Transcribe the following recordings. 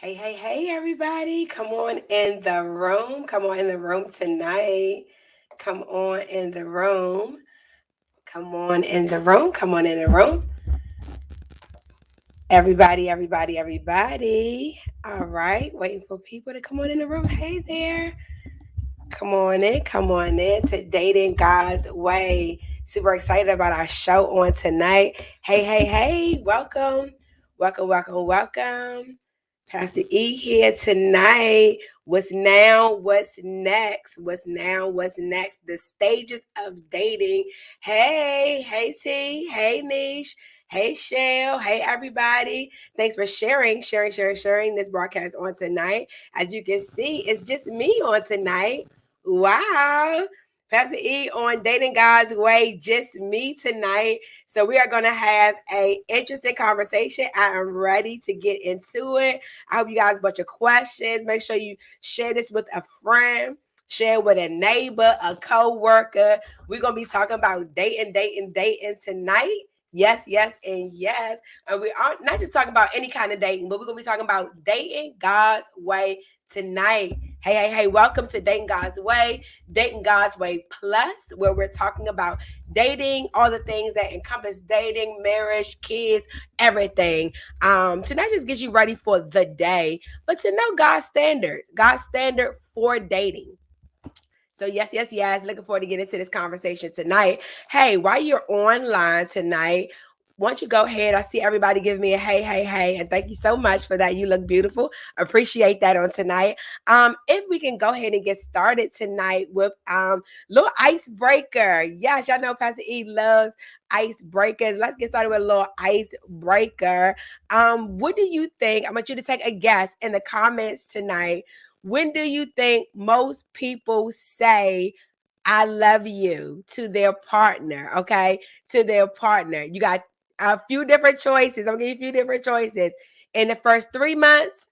Hey, everybody. Come on in the room. Come on in the room tonight. Come on in the room. Come on in the room. Come on in the room. Everybody. All right. Waiting for people to come on in the room. Hey there. Come on in. Come on in to Dating God's Way. Super excited about our show on tonight. Hey. Welcome. Pastor E here tonight. What's next? What's next? The stages of dating. Hey T. Hey Niche. Hey Shell. Hey everybody. Thanks for sharing this broadcast on tonight. As you can see, it's just me on tonight. Wow. Pastor E on Dating God's Way, just me tonight. So we are going to have a interesting conversation. I am ready to get into it. I hope you guys bunch of questions. Make sure you share this with a friend, share with a neighbor, a co-worker. We're going to be talking about dating tonight. Yes. And we are not just talking about any kind of dating, but we're going to be talking about dating God's way tonight. Hey, welcome to Dating God's Way Plus, where we're talking about dating, all the things that encompass dating, marriage, kids, everything. To not just get you ready for the day, but to know God's standard for dating. So yes. Looking forward to getting into this conversation tonight. Hey, while you're online tonight, why don't you go ahead? I see everybody giving me a hey, and thank you so much for that. You look beautiful. Appreciate that on tonight. If we can go ahead and get started tonight with little icebreaker. Yes, y'all know Pastor E loves icebreakers. Let's get started with a little icebreaker. What do you think? I want you to take a guess in the comments tonight. When do you think most people say I love you to their partner? Okay, to their partner. You got a few different choices. I'm gonna give you a few different choices. In the first 3 months,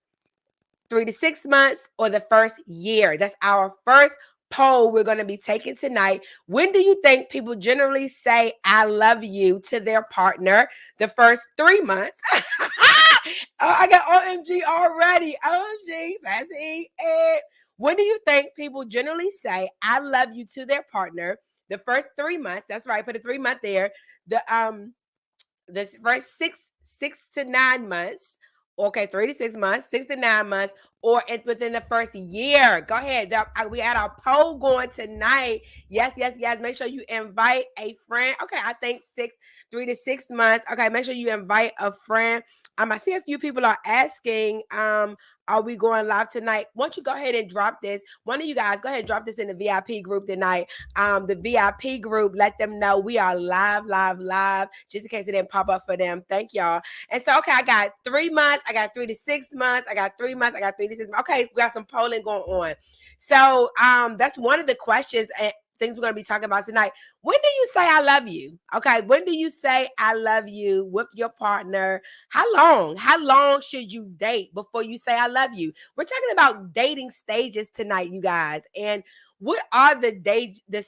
3 to 6 months, or the first year. That's our first poll we're going to be taking tonight. When do you think people generally say I love you to their partner? The first 3 months. Oh, I got OMG already. OMG, Pastor. And when do you think people generally say I love you to their partner? The first 3 months. That's right. Put a 3 month there. The first six to 9 months. Okay, 3 to 6 months, 6 to 9 months, or within the first year. Go ahead. We had our poll going tonight. Yes. Make sure you invite a friend. Okay, I think 3 to 6 months. Okay, make sure you invite a friend. I see a few people are asking, are we going live tonight? Why don't you go ahead and drop this? One of you guys, go ahead and drop this in the VIP group tonight. The VIP group, let them know we are live, just in case it didn't pop up for them. Thank y'all. And so, okay, I got 3 months, I got 3 to 6 months, I got 3 months, I got 3 to 6 months. Okay, we got some polling going on. So that's one of the questions and things we're going to be talking about tonight. When do you say I love you? Okay, when do you say I love you with your partner? How long should you date before you say I love you? We're talking about dating stages tonight, you guys. And what are the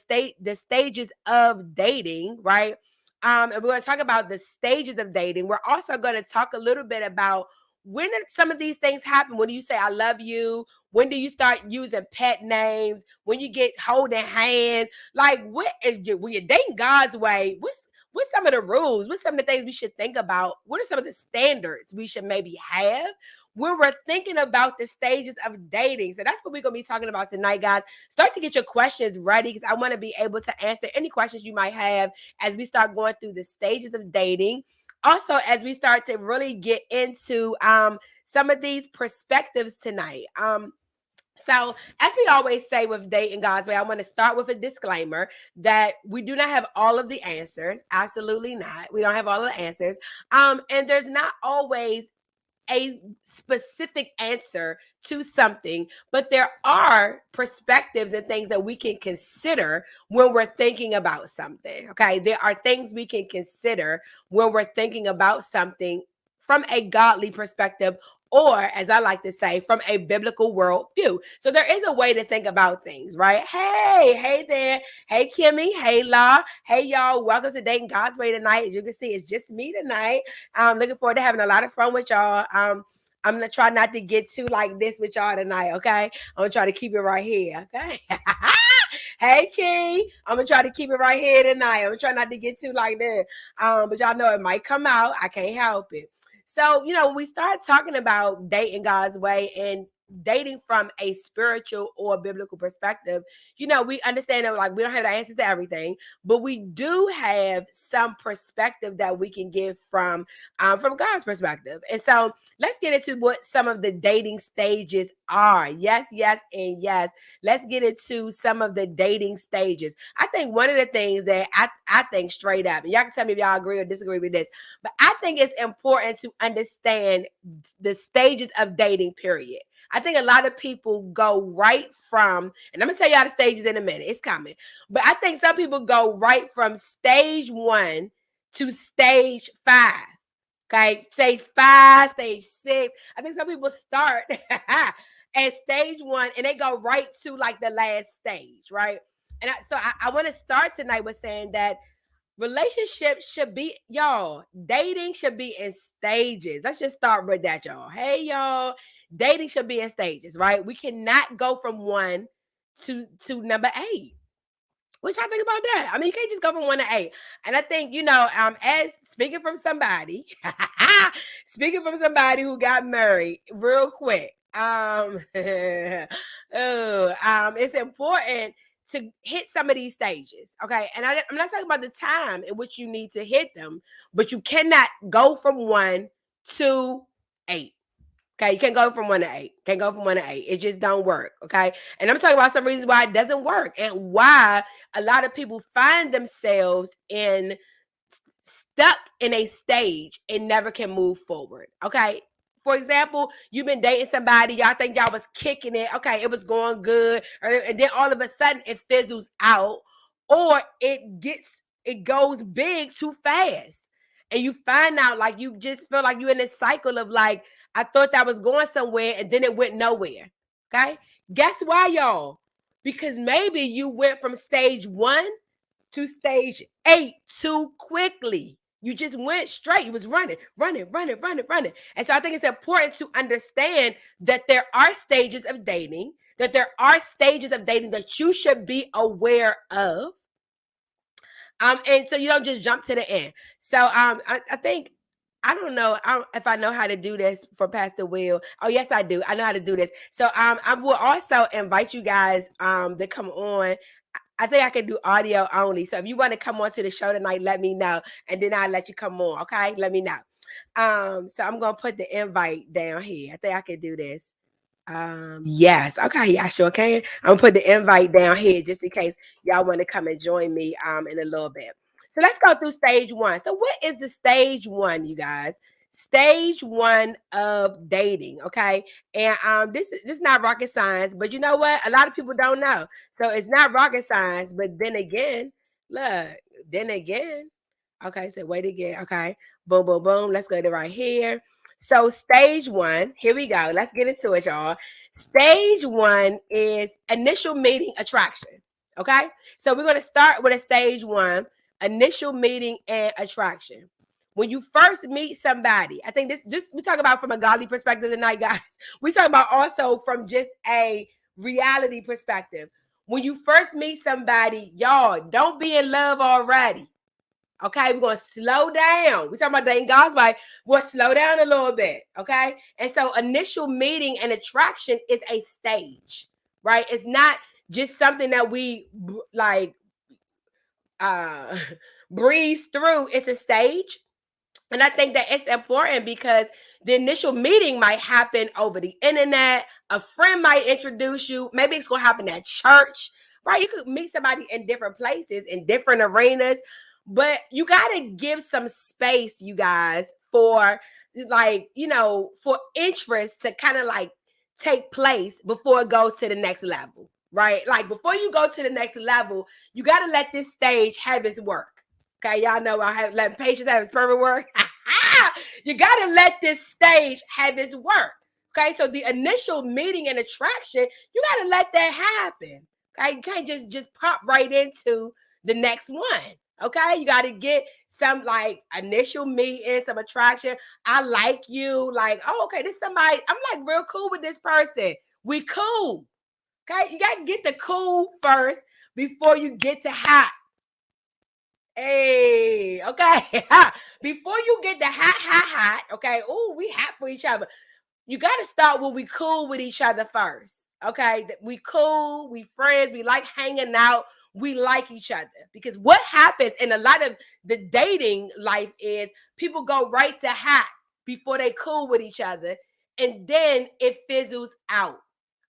stages of dating, right? And we're going to talk about the stages of dating. We're also going to talk a little bit about when did some of these things happen. When do you say I love you? When do you start using pet names? When you get holding hands? Like when you're dating God's way, what's some of the rules? What's some of the things we should think about? What are some of the standards we should maybe have when we're thinking about the stages of dating? So that's what we're going to be talking about tonight, guys. Start to get your questions ready because I want to be able to answer any questions you might have as we start going through the stages of dating. Also, as we start to really get into some of these perspectives tonight. So, as we always say with Dating God's Way, I want to start with a disclaimer that we do not have all of the answers. Absolutely not. We don't have all of the answers. And there's not always a specific answer to something, but there are perspectives and things that we can consider when we're thinking about something. Okay, there are things we can consider when we're thinking about something from a godly perspective, or as I like to say, from a biblical worldview. So there is a way to think about things, right? Hey there. Hey, Kimmy. Hey, La. Hey, y'all. Welcome to Dating God's Way tonight. As you can see, it's just me tonight. I'm looking forward to having a lot of fun with y'all. I'm gonna try not to get too like this with y'all tonight, okay? I'm gonna try to keep it right here, okay? Hey Key, I'm gonna try to keep it right here tonight. I'm gonna try not to get too like that. But y'all know it might come out. I can't help it. So, we start talking about dating God's way and dating from a spiritual or biblical perspective. We understand that like we don't have the answers to everything, but we do have some perspective that we can give from God's perspective. And so let's get into what some of the dating stages are. Yes, yes, and yes. Let's get into some of the dating stages. I think one of the things that I think straight up, and y'all can tell me if y'all agree or disagree with this, but I think it's important to understand the stages of dating, period. I think a lot of people go right from, and I'm going to tell y'all the stages in a minute. It's coming. But I think some people go right from stage 1 to stage 5. Okay, stage 5, stage 6. I think some people start at stage 1 and they go right to like the last stage, right? And so I want to start tonight with saying that relationships should be, y'all, dating should be in stages. Let's just start with that, y'all. Hey, y'all, dating should be in stages, right? We cannot go from 1 to number 8. What y'all think about that? I mean, you can't just go from 1 to 8. And I think, as speaking from somebody, who got married real quick, it's important to hit some of these stages, okay? And I'm not talking about the time in which you need to hit them, but you cannot go from 1 to 8. Okay, you can't go from 1 to 8. Can't go from 1 to 8. It just don't work. Okay. And I'm talking about some reasons why it doesn't work and why a lot of people find themselves stuck in a stage and never can move forward. Okay. For example, you've been dating somebody, y'all think y'all was kicking it. Okay, it was going good. And then all of a sudden it fizzles out, or it goes big too fast. And you find out like you just feel like you're in this cycle of like, I thought that was going somewhere and then it went nowhere. Okay. Guess why, y'all? Because maybe you went from stage 1 to stage 8 too quickly. You just went straight. You was running. And so I think it's important to understand that there are stages of dating, that you should be aware of. And so you don't just jump to the end. So I think, I don't know if I know how to do this for Pastor Will. Oh, yes, I do. I know how to do this. So I will also invite you guys to come on. I think I can do audio only. So if you want to come on to the show tonight, let me know. And then I'll let you come on. Okay. Let me know. So I'm going to put the invite down here. I think I can do this. Yes. Okay. Yeah, I sure can. I'm gonna put the invite down here just in case y'all want to come and join me in a little bit. So let's go through stage 1. So what is the stage 1, you guys? Stage 1 of dating, okay? And this is not rocket science, but you know what? A lot of people don't know. So it's not rocket science, but then again, look, okay, so wait again. Okay, boom, boom, boom. Let's go to right here. So stage 1, here we go. Let's get into it, y'all. Stage 1 is initial meeting attraction. Okay. So we're going to start with a stage 1, initial meeting and attraction. When you first meet somebody, I think this we talk about from a godly perspective tonight, guys. We talk about also from just a reality perspective. When you first meet somebody, y'all don't be in love already. Okay, we're going to slow down. We're talking about dating God's way. We'll slow down a little bit. Okay. And so initial meeting and attraction is a stage, right? It's not just something that we like breeze through. It's a stage. And I think that it's important because the initial meeting might happen over the internet. A friend might introduce you. Maybe it's going to happen at church, right? You could meet somebody in different places, in different arenas. But you got to give some space, you guys, for for interest to kind of like take place before it goes to the next level, right? Like before you go to the next level, you got to let this stage have its work. Okay, y'all know I have letting patience have its perfect work. You got to let this stage have its work. Okay, so the initial meeting and attraction, you got to let that happen. Okay, you can't just pop right into the next one. Okay, you got to get some like initial meeting, some attraction. I like you. Like, oh, okay, this somebody, I'm like real cool with this person. We cool. Okay, you got to get the cool first before you get to hot. Hey, okay. Before you get the hot, okay. Oh, we hot for each other. You got to start with we cool with each other first. Okay, we cool, we friends, we like hanging out, we like each other. Because what happens in a lot of the dating life is people go right to hot before they cool with each other, and then it fizzles out.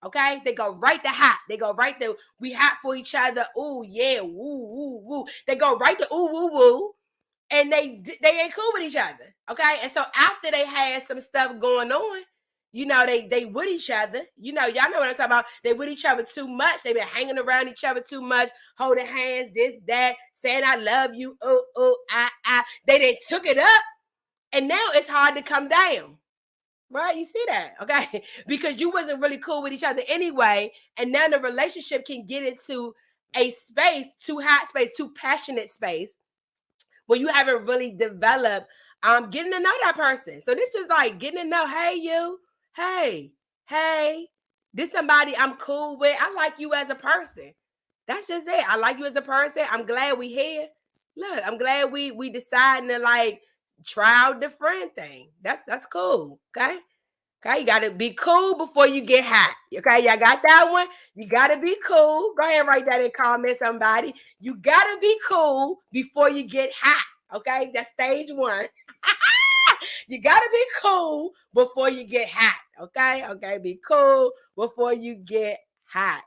Okay, they go right to hot. They go right to we hot for each other. Ooh yeah, woo woo woo. They go right to ooh woo woo, and they ain't cool with each other. Okay, and so after they had some stuff going on, you know, they with each other. You know, y'all know what I'm talking about. They with each other too much. They been hanging around each other too much, holding hands, this, that, saying I love you. They done took it up, and now it's hard to come down. Right, you see that, okay? Because you wasn't really cool with each other anyway, and now the relationship can get into a space, too hot space, too passionate space, where you haven't really developed getting to know that person. So this is like getting to know, hey you, hey, this somebody I'm cool with. I like you as a person. That's just it. I like you as a person. I'm glad we here. Look, I'm glad we deciding to like try out the friend thing. That's cool. Okay. Okay, you gotta be cool before you get hot. Okay, y'all got that one? You gotta be cool. Go ahead and write that in comment, somebody. You gotta be cool before you get hot. Okay, that's stage one. You gotta be cool before you get hot. Okay, be cool before you get hot.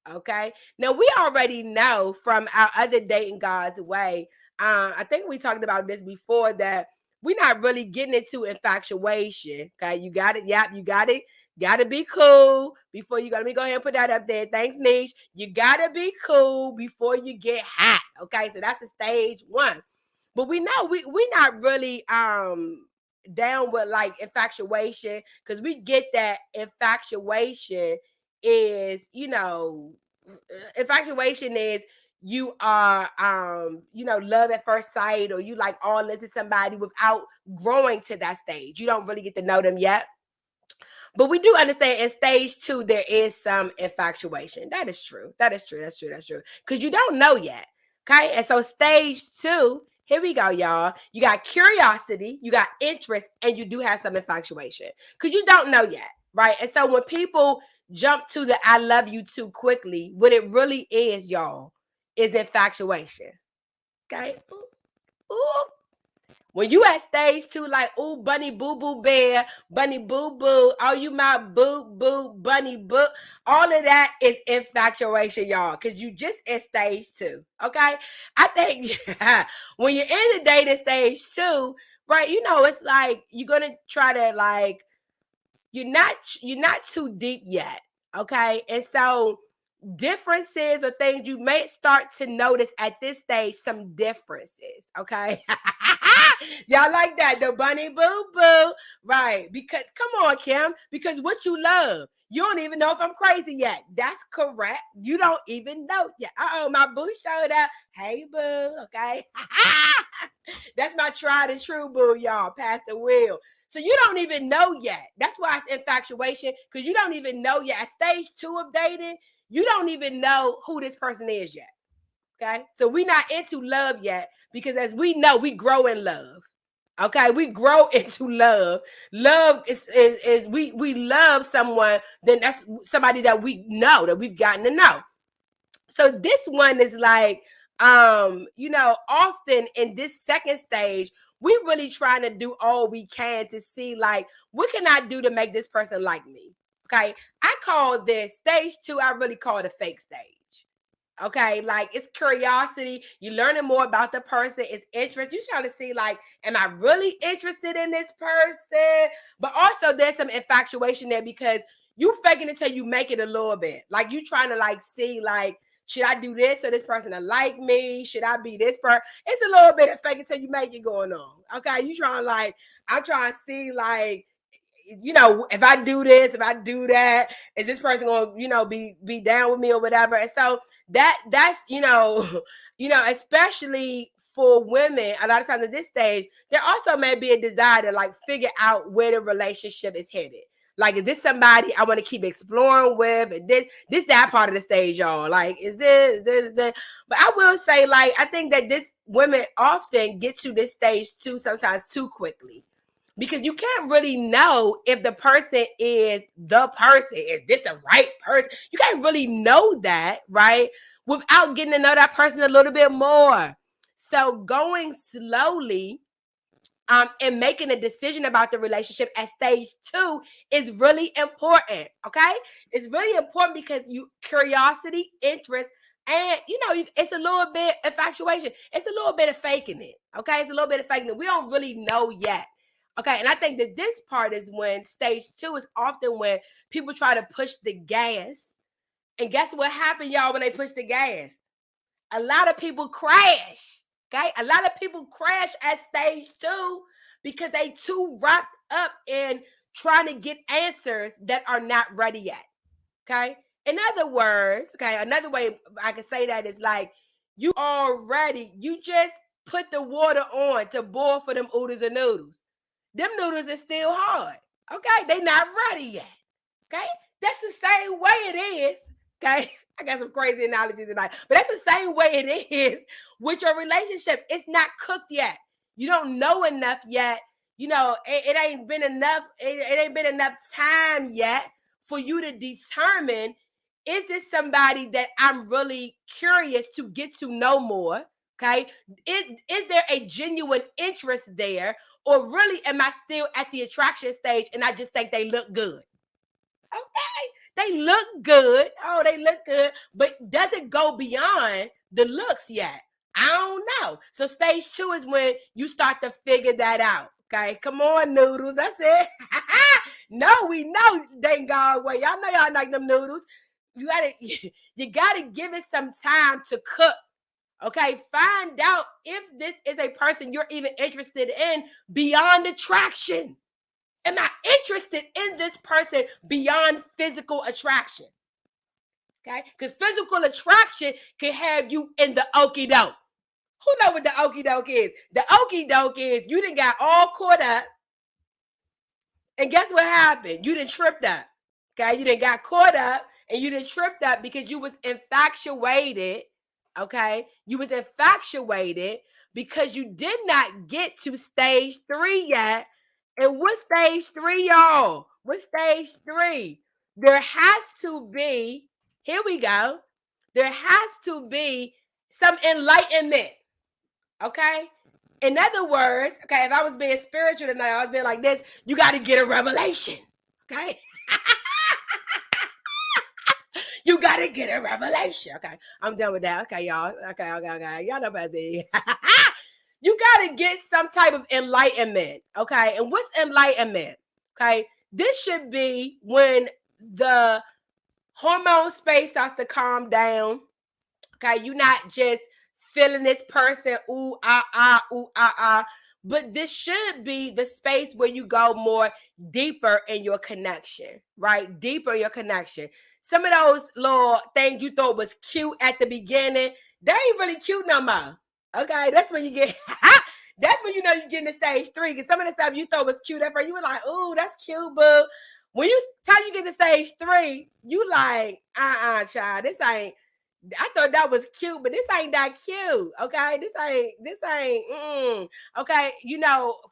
Okay, now we already know from our other dating God's way. I think we talked about this before that we're not really getting into infatuation. Okay, you got it. Yep, you got it. Gotta be cool before you gotta go ahead and put that up there. Thanks, Niche. You gotta be cool before you get hot. Okay, so that's the stage one. But we know we not really down with like infatuation, because we get that infatuation is, you know, infatuation is you are love at first sight, or you like all into somebody without growing to that stage. You don't really get to know them yet. But we do understand in stage two, there is some infatuation. That is true. That's true. Because you don't know yet. Okay. And so stage two, here we go, y'all. You got curiosity, you got interest, and you do have some infatuation. Because you don't know yet. Right. And so when people jump to the I love you too quickly, what it really is, y'all, is infatuation. Okay. Ooh. When you at stage two, like, ooh, bunny boo boo bear, bunny boo boo, oh, you my boo boo, bunny boo. All of that is infatuation, y'all, because you just at stage two. Okay. I think when you're in the dating stage two, right, you know, it's like you're gonna try to like, you're not too deep yet. Okay. And so differences or things you may start to notice at this stage, some differences. Okay. Y'all like that, the bunny boo boo, right? Because come on, Kim, because what you love, you don't even know if I'm crazy yet. That's correct. You don't even know yet. My boo showed up. Hey boo. Okay. That's my tried and true boo, y'all. Pastor Will. So you don't even know yet. That's why it's infatuation, because you don't even know yet. At stage two of dating, you don't even know who this person is yet. Okay. So we're not into love yet, because as we know, we grow in love. Okay. We grow into love. Love is we love someone, then that's somebody that we know, that we've gotten to know. So this one is like, often in this second stage, we really trying to do all we can to see like, what can I do to make this person like me? Okay. I call this stage two. I really call it a fake stage. Okay, like it's curiosity. You're learning more about the person. It's interest. You're trying to see, like, am I really interested in this person? But also, there's some infatuation there, because you faking it till you make it a little bit. Like you trying to like see, like, should I do this so this person will like me? Should I be this person? It's a little bit of fake it till you make it going on. Okay, you trying like, I'm trying to see like, if I do this, if I do that, is this person gonna, be down with me or whatever? And so that's especially for women, a lot of times at this stage, there also may be a desire to like figure out where the relationship is headed. Like, is this somebody I want to keep exploring with? This that part of the stage, y'all. Like, is this? But I will say, like, I think that this women often get to this stage too, sometimes too quickly. Because you can't really know if the person is the person. Is this the right person? You can't really know that, right? Without getting to know that person a little bit more. So going slowly and making a decision about the relationship at stage 2 is really important. Okay, it's really important because curiosity, interest, and it's a little bit infatuation. It's a little bit of faking it. Okay, it's a little bit of faking it. We don't really know yet. Okay, and I think that this part is when stage 2 is often when people try to push the gas. And guess what happened, y'all, when they push the gas? A lot of people crash. Okay, a lot of people crash at stage 2 because they too wrapped up in trying to get answers that are not ready yet. Okay, in other words, okay, another way I can say that is like you just put the water on to boil for them oodles and noodles. Them noodles are still hard. Okay, they not ready yet. Okay, that's the same way it is. Okay, I got some crazy analogies tonight, but that's the same way it is with your relationship. It's not cooked yet. You don't know enough yet. It ain't been enough. It ain't been enough time yet for you to determine, is this somebody that I'm really curious to get to know more? Okay, is there a genuine interest there, or really am I still at the attraction stage and I just think they look good? Okay, they look good. Oh, they look good, but does it go beyond the looks yet? I don't know. So stage 2 is when you start to figure that out. Okay, come on, noodles. That's it. No, we know they ain't gone away. Y'all know y'all like them noodles. You gotta give it some time to cook. Okay, find out if this is a person you're even interested in beyond attraction. Am I interested in this person beyond physical attraction? Okay, because physical attraction can have you in the okie doke. Who know what the okie doke is? The okie doke is you done got all caught up, and guess what happened? You done tripped up. Okay, you done got caught up, and you done tripped up because you was infatuated. Okay, you was infatuated because you did not get to stage 3 yet. And what stage 3, y'all? What stage 3? There has to be, here we go. There has to be some enlightenment. Okay? In other words, okay, if I was being spiritual tonight, I was being like this, you got to get a revelation. Okay? You got to get a revelation. Okay, I'm done with that. Okay, y'all. Okay. Y'all know about it. You got to get some type of enlightenment. Okay, and what's enlightenment? Okay, this should be when the hormone space starts to calm down. Okay, you're not just feeling this person, ooh, ah. But this should be the space where you go more deeper in your connection, right? Deeper in your connection. Some of those little things you thought was cute at the beginning, they ain't really cute no more. Okay, that's when you get, that's when you know you're getting to stage 3. Because some of the stuff you thought was cute at first, you were like, ooh, that's cute, boo. When time you get to stage 3, you like, child, this ain't, I thought that was cute, but this ain't that cute. Okay, this ain't. Okay,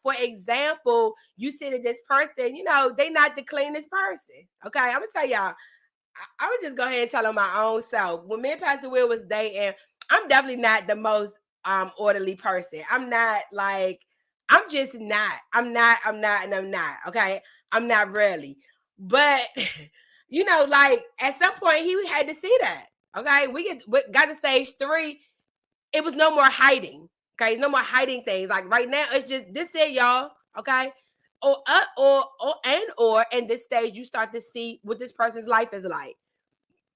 for example, you see that this person, they not the cleanest person. Okay, I'm gonna tell y'all. I would just go ahead and tell on my own self. When me and Pastor Will was dating, I'm definitely not the most orderly person. I'm not like, I'm just not. I'm not, and I'm not. Okay, I'm not really. But like at some point he had to see that. Okay, we got to stage 3. It was no more hiding. Okay, no more hiding things. Like right now, it's just this it, y'all. Okay, or in this stage, you start to see what this person's life is like,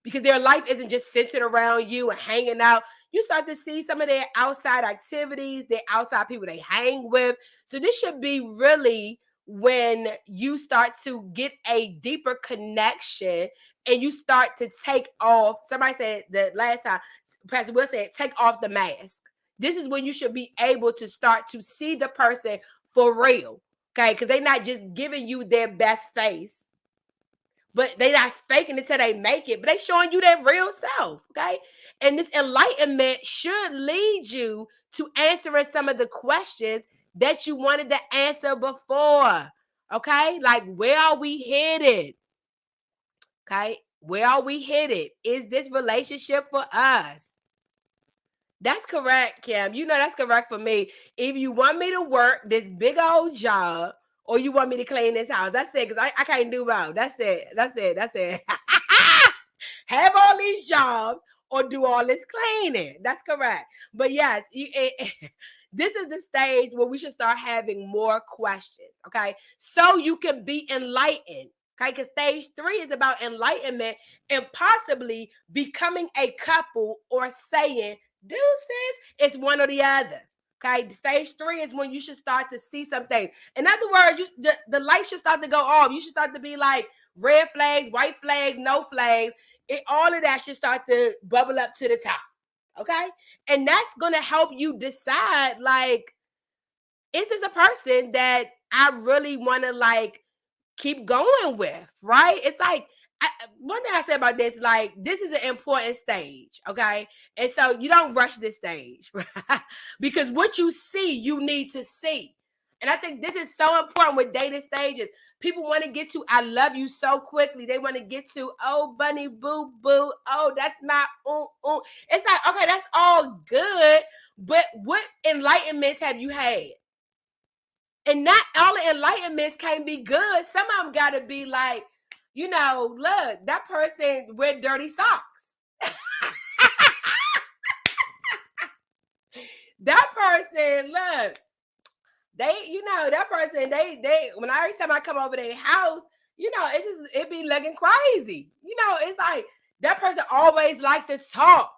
because their life isn't just centered around you and hanging out. You start to see some of their outside activities, their outside people they hang with. So this should be really when you start to get a deeper connection and you start to take off. Somebody said the last time, Pastor Will said, take off the mask. this is when you should be able to start to see the person for real. Okay, because they're not just giving you their best face, but they not faking it till they make it, but they showing you their real self. Okay, and this enlightenment should lead you to answering some of the questions that you wanted to answer before. Okay, like where are we headed? Okay, where are we headed? Is this relationship for us? That's correct, Kim. You know that's correct for me. If you want me to work this big old job or you want me to clean this house, that's it. Because I can't do both. That's it. That's it. That's it. Have all these jobs or do all this cleaning. That's correct. But yes, this is the stage where we should start having more questions. Okay. So you can be enlightened. Okay. Because stage 3 is about enlightenment and possibly becoming a couple or saying, deuces, it's one or the other. Okay, stage 3 is when you should start to see something. In other words, the light should start to go off. You should start to be like red flags, white flags, no flags. All of that should start to bubble up to the top. Okay, and that's gonna help you decide, like, is this a person that I really want to like keep going with? Right? It's like, one thing I say about this, like, this is an important stage, okay? And so you don't rush this stage, right? Because what you see, you need to see. And I think this is so important with dating stages. People want to get to I love you so quickly. They want to get to, oh, bunny, boo, boo. Oh, that's my, It's like, okay, that's all good. But what enlightenments have you had? And not all the enlightenments can't be good. Some of them got to be like, you know, look, that person wear dirty socks. That person, look, they, you know, that person, they, when every time I come over their house, you know, it be looking crazy. You know, it's like that person always like to talk.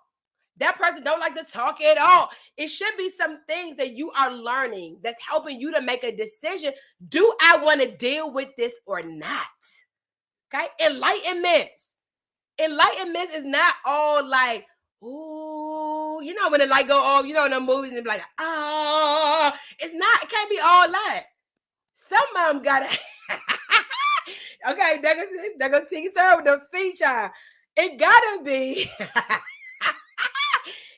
That person don't like to talk at all. It should be some things that you are learning that's helping you to make a decision. Do I want to deal with this or not? Okay, enlightenments is not all like, ooh, you know, when the light go off, you know, in the movies and be like, oh, it's not, it can't be all that. Some of them gotta okay, they're gonna take it with the feature. It gotta be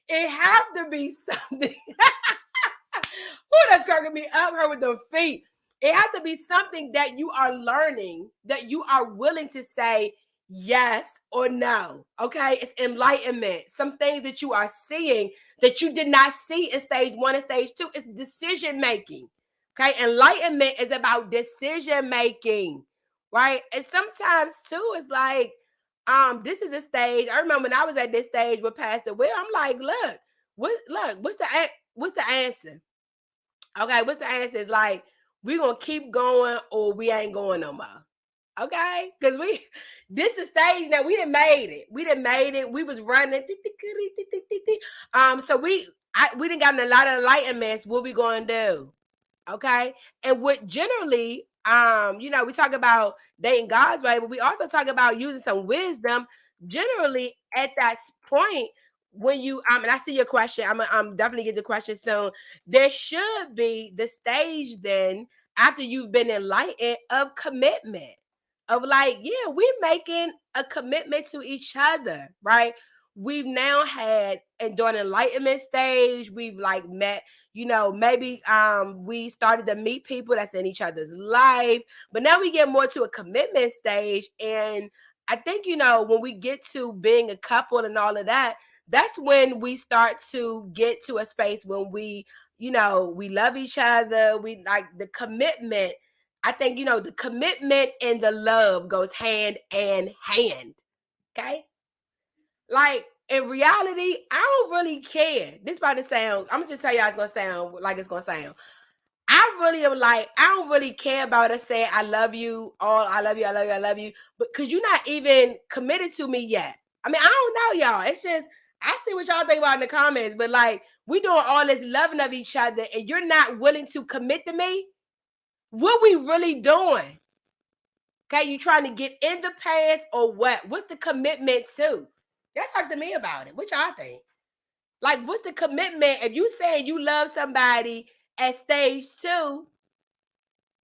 it have to be something. That's cracking me up, her with the feet. It has to be something that you are learning, that you are willing to say yes or no. Okay, it's enlightenment. Some things that you are seeing that you did not see in stage 1 and stage 2 is decision making. Okay, enlightenment is about decision making, right? And sometimes too, it's like, this is a stage. I remember when I was at this stage with Pastor Will, I'm like, look, what's the answer? Okay, what's the answer? It's like, we're gonna keep going or we ain't going no more. Okay, because this the stage that we done made it. We done made it. We was running. So we done gotten a lot of enlightenments. What we gonna do? Okay, and what generally, you know, we talk about dating God's way, but we also talk about using some wisdom. Generally, at that point, when you and I see your question, I'm definitely get the question soon. There should be the stage then after you've been enlightened of commitment, of like, yeah, we're making a commitment to each other, right? We've now had, and during enlightenment stage, we've like met, you know, maybe we started to meet people that's in each other's life, but now we get more to a commitment stage. And I think, you know, when we get to being a couple and all of that, that's when we start to get to a space when we, you know, we love each other. We like the commitment. I think, you know, the commitment and the love goes hand in hand. Okay. Like, in reality, I don't really care. This about to sound, I'm gonna just tell y'all it's gonna sound like it's gonna sound. I really am like, I don't really care about us saying I love you, I love you, I love you, I love you, but because you're not even committed to me yet. I mean, I don't know, y'all. It's just, I see what y'all think about in the comments, but like, we doing all this loving of each other and you're not willing to commit to me. What we really doing? Okay, you trying to get in the past or what? What's the commitment to? Y'all talk to me about it. What y'all think? Like, what's the commitment? If you saying you love somebody at stage 2,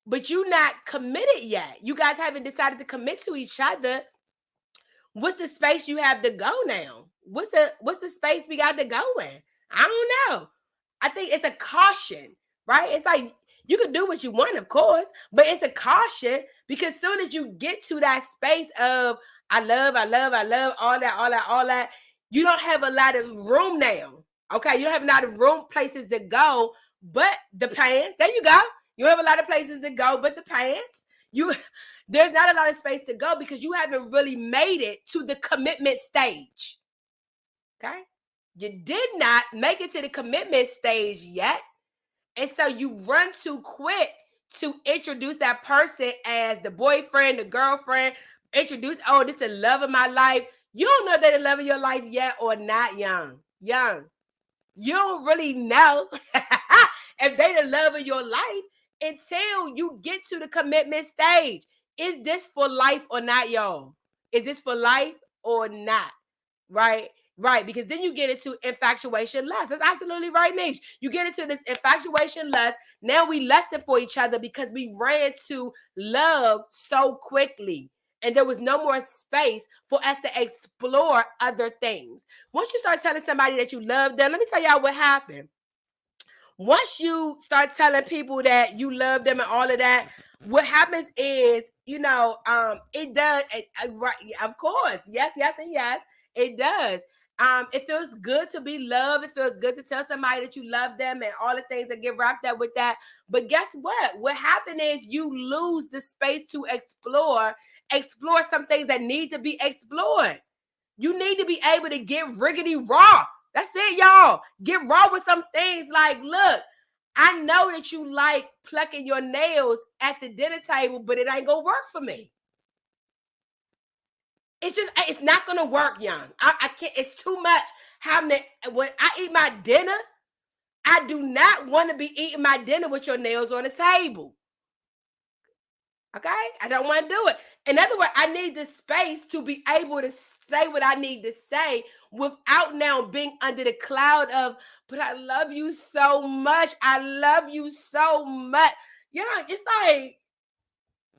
but you're not committed yet, you guys haven't decided to commit to each other, what's the space you have to go now? What's the space we got to go in? I don't know. I think it's a caution, right? It's like you can do what you want, of course, but it's a caution because soon as you get to that space of I love, all that, you don't have a lot of room now. Okay, you don't have a lot of room, places to go, but the pants. There you go. You have a lot of places to go, but the pants. There's not a lot of space to go because you haven't really made it to the commitment stage. Okay? You did not make it to the commitment stage yet. And so you run too quick to introduce that person as the boyfriend, the girlfriend, this is the love of my life. You don't know if they're the love of your life yet or not, young. You don't really know if they're the love of your life until you get to the commitment stage. Is this for life or not, y'all? Is this for life or not? Right? Right. Because then you get into infatuation lust. That's absolutely right, Niche. You get into this infatuation lust. Now we lusted for each other because we ran to love so quickly. And there was no more space for us to explore other things. Once you start telling somebody that you love them, let me tell y'all what happened. Once you start telling people that you love them and all of that, what happens is, it does, right, of course, yes, and yes, it does. It feels good to be loved. It feels good to tell somebody that you love them and all the things that get wrapped up with that. But guess what? What happened is you lose the space to explore some things that need to be explored. You need to be able to get riggedy raw. That's it, y'all. Get raw with some things like, look, I know that you like plucking your nails at the dinner table, but it ain't gonna work for me. It's not gonna work, young. I can't, it's too much. When I eat my dinner, I do not want to be eating my dinner with your nails on the table. Okay? I don't want to do it. In other words, I need the space to be able to say what I need to say without now being under the cloud of, but I love you so much. I love you so much. Yeah, it's like,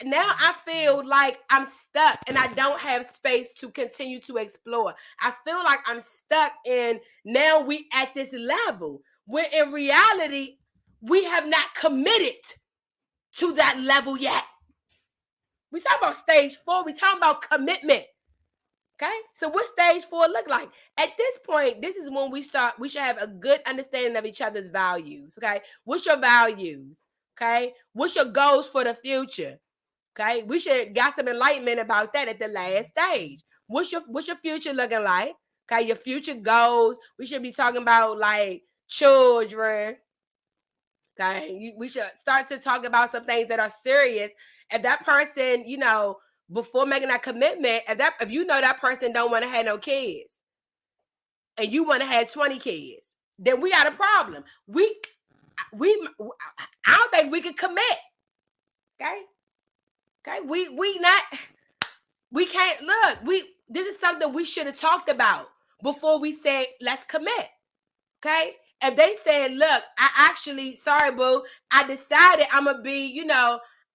now I feel like I'm stuck and I don't have space to continue to explore. I feel like I'm stuck in, now we at this level where in reality, we have not committed to that level yet. We talk about stage 4. We talking about commitment. Okay. So what stage 4 look like? At this point, this is when we should have a good understanding of each other's values. Okay. What's your values? Okay. What's your goals for the future? Okay. We should got some enlightenment about that at the last stage. What's your future looking like? Okay. Your future goals. We should be talking about like children. Okay. We should start to talk about some things that are serious. If that person, before making that commitment, if you know that person don't want to have no kids and you want to have 20 kids, then we got a problem. I don't think we can commit. Okay. We can't look. This is something we should have talked about before we said let's commit. Okay. If they said, look, sorry, boo, I decided I'm gonna be,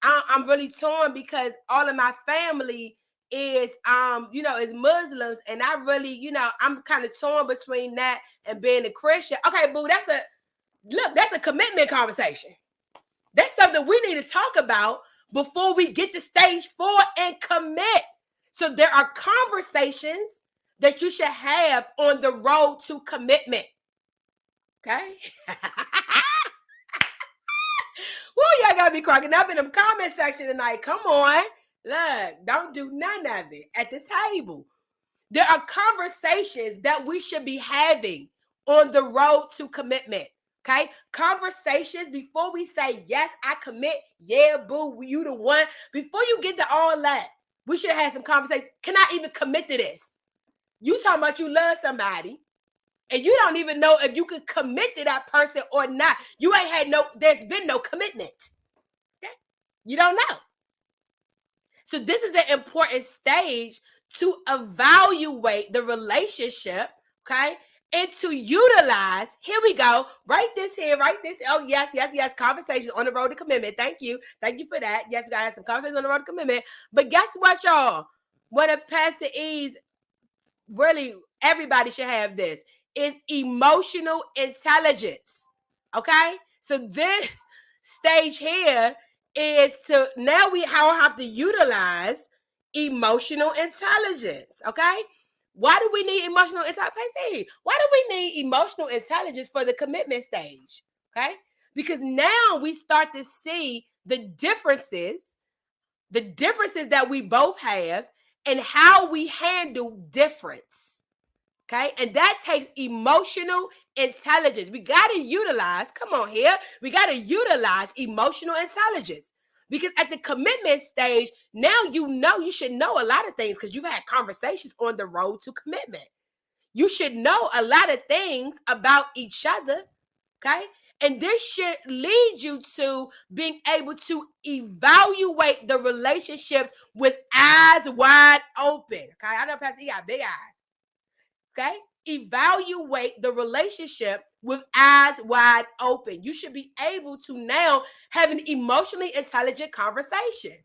I'm really torn because all of my family is is Muslims, and I really, I'm kind of torn between that and being a Christian. Okay, boo, that's a commitment conversation. That's something we need to talk about before we get to stage 4 and commit. So there are conversations that you should have on the road to commitment. Okay. Well, y'all gotta be cracking up in the comment section tonight. Come on. Look, don't do none of it at the table. There are conversations that we should be having on the road to commitment. Okay. Conversations before we say, yes, I commit. Yeah, boo, you the one. Before you get to all that, we should have some conversations. Can I even commit to this? You talking about you love somebody, and you don't even know if you could commit to that person or not. You ain't had there's been no commitment. Okay? You don't know. So this is an important stage to evaluate the relationship, okay? and to utilize, here we go, write this here, write this. Oh, yes, yes, yes. Conversations on the road to commitment. Thank you. Thank you for that. Yes, we got to have some conversations on the road to commitment. But guess what, y'all? One of Pastor E's, really, everybody should have this, is emotional intelligence. Okay? So this stage here is to, now we have to utilize emotional intelligence. Okay? Why do we need emotional intelligence? Why do we need emotional intelligence for the commitment stage? Okay? Because now we start to see the differences that we both have and how we handle difference. Okay? And that takes emotional intelligence. We got to utilize, come on here, we got to utilize emotional intelligence. Because at the commitment stage, now you should know a lot of things because you've had conversations on the road to commitment. You should know a lot of things about each other, okay? And this should lead you to being able to evaluate the relationships with eyes wide open, okay? I know Pastor E got big eyes, okay? Evaluate the relationship with eyes wide open. You should be able to now have an emotionally intelligent conversation.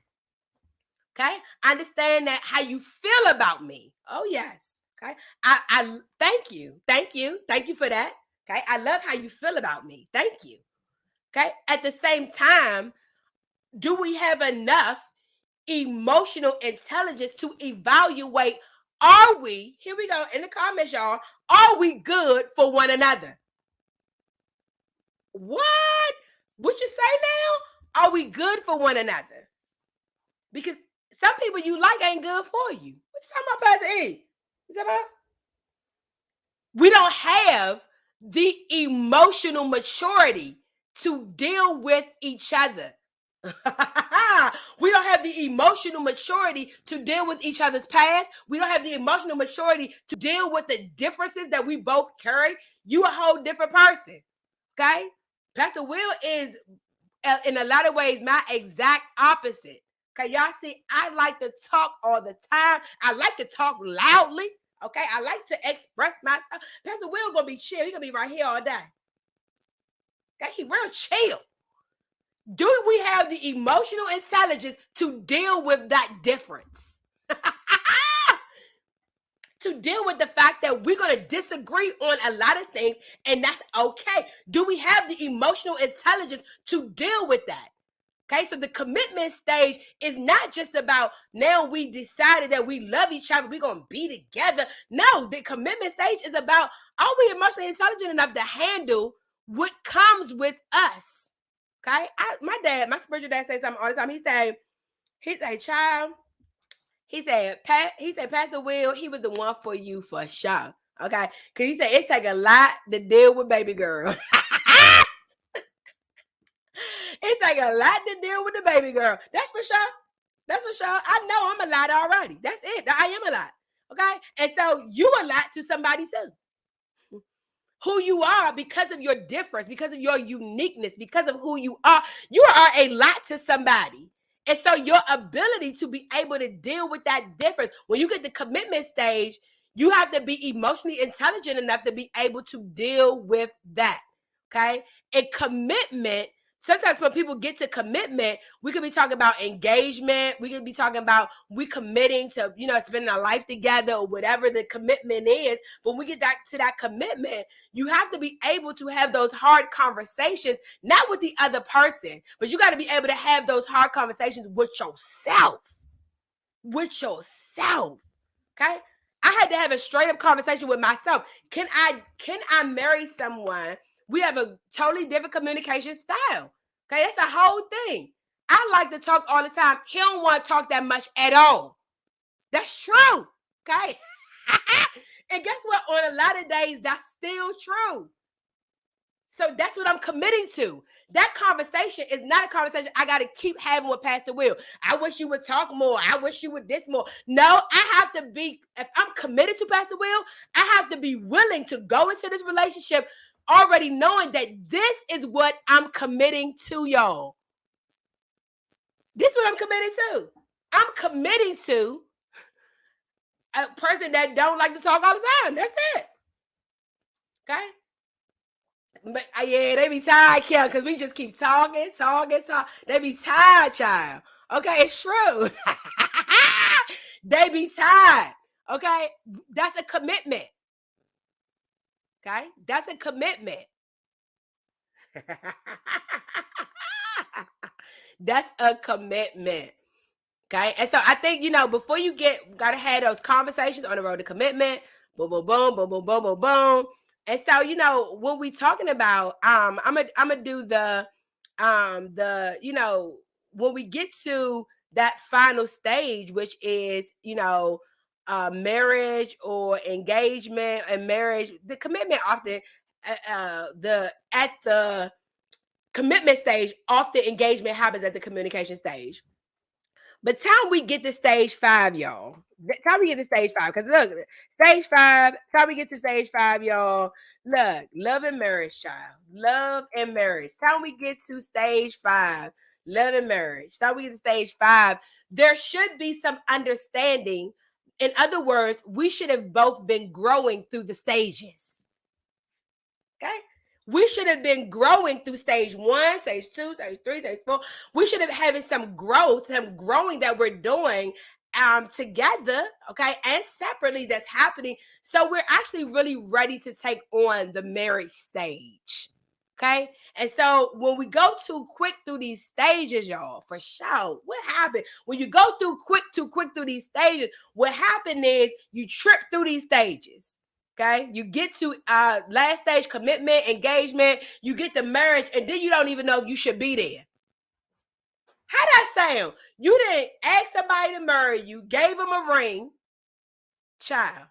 Okay, understand that how you feel about me. Oh yes. Okay, I thank you for that. Okay, I love how you feel about me. Thank you. Okay, at the same time, do we have enough emotional intelligence to evaluate? Are we, here we go in the comments, y'all, are we good for one another? What you say now? Are we good for one another? Because some people you like ain't good for you. What you talking about, Pastor E? You talking about? We don't have the emotional maturity to deal with each other. We don't have the emotional maturity to deal with each other's past. We don't have the emotional maturity to deal with the differences that we both carry. You a whole different person. Okay? Pastor Will is, in a lot of ways, my exact opposite. Okay, y'all see, I like to talk all the time. I like to talk loudly. Okay, I like to express myself. Pastor Will gonna be chill. He gonna be right here all day. Okay, he real chill. Do we have the emotional intelligence to deal with that difference? To deal with the fact that we're going to disagree on a lot of things, and that's okay. Do we have the emotional intelligence to deal with that? Okay, so the commitment stage is not just about now we decided that we love each other, we're going to be together. No, the commitment stage is about, are we emotionally intelligent enough to handle what comes with us? Okay, my spiritual dad says something all the time. He said, child, he said, Pastor Will, he was the one for you for sure. Okay, because he said it take a lot to deal with baby girl. It take a lot to deal with the baby girl. That's for sure. That's for sure. I know I'm a lot already. That's it. I am a lot. Okay. And so you a lot to somebody too. Who you are, because of your difference, because of your uniqueness, because of who you are a lot to somebody. And so your ability to be able to deal with that difference, when you get the commitment stage, you have to be emotionally intelligent enough to be able to deal with that. Okay. And commitment, sometimes when people get to commitment, we could be talking about engagement. We could be talking about we committing to, spending our life together or whatever the commitment is. But when we get back to that commitment, you have to be able to have those hard conversations, not with the other person, but you got to be able to have those hard conversations with yourself. With yourself. Okay. I had to have a straight up conversation with myself. Can I marry someone? We have a totally different communication style. Okay, that's a whole thing. I like to talk all the time. He don't want to talk that much at all. That's true. Okay. And guess what? On a lot of days, that's still true. So that's what I'm committing to. That conversation is not a conversation I got to keep having with Pastor Will. I wish you would talk more. I wish you would this more. No, I have to be, if I'm committed to Pastor Will, I have to be willing to go into this relationship already knowing that this is what I'm committing to, y'all. This is what I'm committing to. I'm committing to a person that don't like to talk all the time. That's it. Okay. But yeah, they be tired, Kim, because we just keep talking. They be tired, child. Okay, it's true. They be tired. Okay, that's a commitment. Okay, that's a commitment. That's a commitment. Okay. And so I think, before you gotta have those conversations on the road to commitment, boom, boom, boom, boom, boom, boom, boom, boom. And so, when we talking about, I'm gonna do when we get to that final stage, which is, marriage or engagement and marriage, the commitment often, the commitment stage, often engagement happens at the communication stage. But time we get to stage 5, y'all. Time we get to stage 5, because look, stage 5. Time we get to stage 5, y'all. Look, love and marriage, child. Love and marriage. Time we get to stage 5, love and marriage. Time we get to stage 5, there should be some understanding. In other words, we should have both been growing through the stages. Okay. We should have been growing through stage 1, stage 2, stage 3, stage 4. We should have having some growth, some growing that we're doing together, okay, and separately that's happening. So we're actually really ready to take on the marriage stage. Okay. And so when we go too quick through these stages, y'all, for sure, what happened? When you go too quick through these stages, what happened is you trip through these stages. Okay, you get to last stage, commitment, engagement, you get to marriage, and then you don't even know if you should be there. How that sound? You didn't ask somebody to marry you, gave them a ring, child,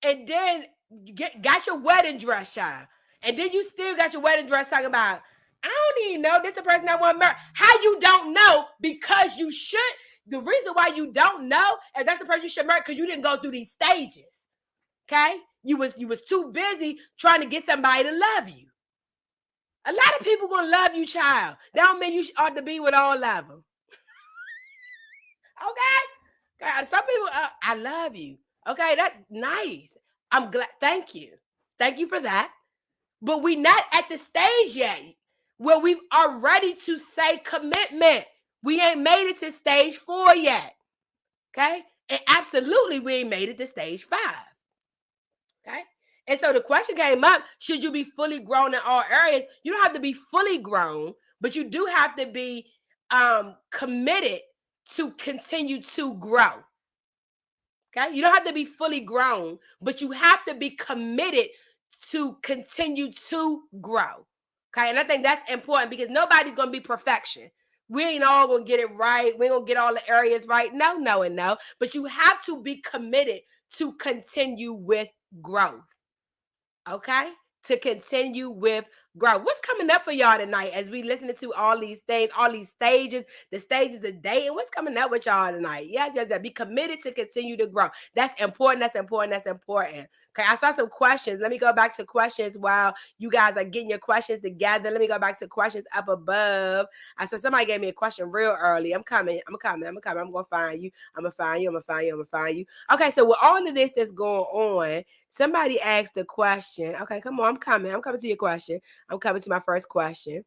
and then you got your wedding dress, child, and then you still got your wedding dress talking about, I don't even know this the person I want to marry. How you don't know? Because you should. The reason why you don't know is that's the person you should marry, because you didn't go through these stages. Okay. You was too busy trying to get somebody to love you. A lot of people gonna love you, child. That don't mean you ought to be with all of them. Okay? God, some people, I love you. Okay, that's nice. I'm glad. Thank you. Thank you for that. But we not at the stage yet where we are ready to say commitment. We ain't made it to stage 4 yet. Okay? And absolutely we ain't made it to stage 5. Okay. And so the question came up, should you be fully grown in all areas? You don't have to be fully grown, but you do have to be committed to continue to grow. Okay. You don't have to be fully grown, but you have to be committed to continue to grow. Okay. And I think that's important, because nobody's going to be perfection. We ain't all going to get it right. We ain't going to get all the areas right. No, no, and no. But you have to be committed to continue with growth. Okay, to continue with growth. What's coming up for y'all tonight as we listening to all these things, all these stages, the stages of dating? What's coming up with y'all tonight? Yeah, just be committed to continue to grow. That's important. That's important. That's important. Okay, I saw some questions. Let me go back to questions while you guys are getting your questions together. Let me go back to questions up above. I saw somebody gave me a question real early. I'm coming. I'm gonna find you. I'm gonna find you. Okay, so with all of this that's going on, somebody asked the question. Okay, come on. I'm coming to your question. I'm coming to my first question.